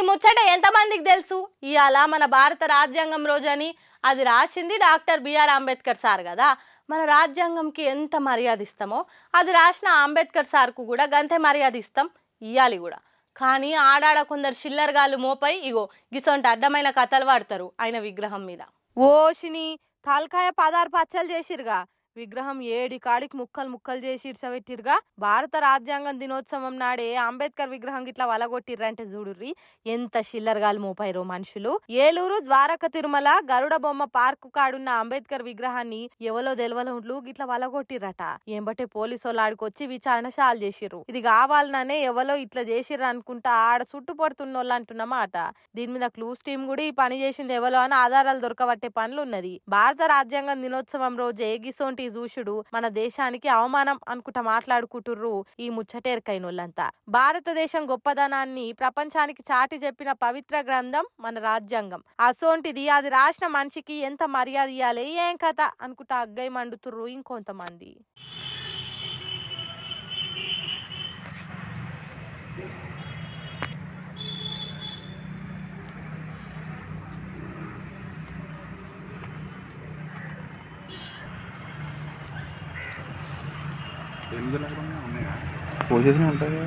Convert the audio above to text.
ముచ్చట ఎంతమందికి తెలుసు? ఇవాళ మన భారత రాజ్యాంగం రోజని. అది రాసింది డాక్టర్ బిఆర్ అంబేద్కర్ సార్ కదా. మన రాజ్యాంగంకి ఎంత మర్యాద ఇస్తామో అది రాసిన అంబేద్కర్ సార్కు కూడా గంతే మర్యాద ఇస్తాం, ఇవ్వాలి కూడా. కానీ ఆడాడ కొందరు చిల్లరగాళ్ళు మోపై ఇగో గిసొంటి అడ్డమైన కథలు వాడతారు ఆయన విగ్రహం మీద. ఓషిని తలకాయ 16 పచ్చలు చేసిరుగా, విగ్రహం 7 కాడికి ముక్కలు ముక్కలు చేసి ఇడ్సబెట్టిరుగా. భారత రాజ్యాంగం దినోత్సవం నాడే అంబేద్కర్ విగ్రహం గిట్లా వలగొట్టిర్రంటే చూడుర్రి ఎంత షిల్లర్గాలు మోపాయిరో మనుషులు. ఏలూరు ద్వారక తిరుమల గరుడ బొమ్మ పార్కు కాడున్న అంబేద్కర్ విగ్రహాన్ని ఎవలో తెలవలు గిట్లా వలగొట్టిర్రట. ఏంబటే పోలీసోళ్ళు ఆడికొచ్చి విచారణ షాల్ చేసిర్రు. ఇది కావాలనే ఎవలో ఇట్లా చేసిర్రు అనుకుంటా ఆడ చుట్టుపడుతున్నోళ్ళు అంటున్నమాట. దీని మీద క్లూస్ టీం కూడా ఈ పని చేసింది ఎవలో అని ఆధారాలు దొరకబట్టే పనులు ఉన్నది. భారత రాజ్యాంగం దినోత్సవం రోజే గిసోంటి చూసుడు మన దేశానికి అవమానం అనుకుంటా మాట్లాడుకుంటుర్రు ఈ ముచ్చటేరకైనోళ్ళంతా. భారతదేశం గొప్పదనాన్ని ప్రపంచానికి చాటి చెప్పిన పవిత్ర గ్రంథం మన రాజ్యాంగం. అసోంటిది అది రాసిన మనిషికి ఎంత మర్యాద ఇయ్యాలి ఏం కథ అనుకుంటా అగ్గై మండుతుర్రు ఇంకొంతమంది. పోసేసి ఉంటాయి.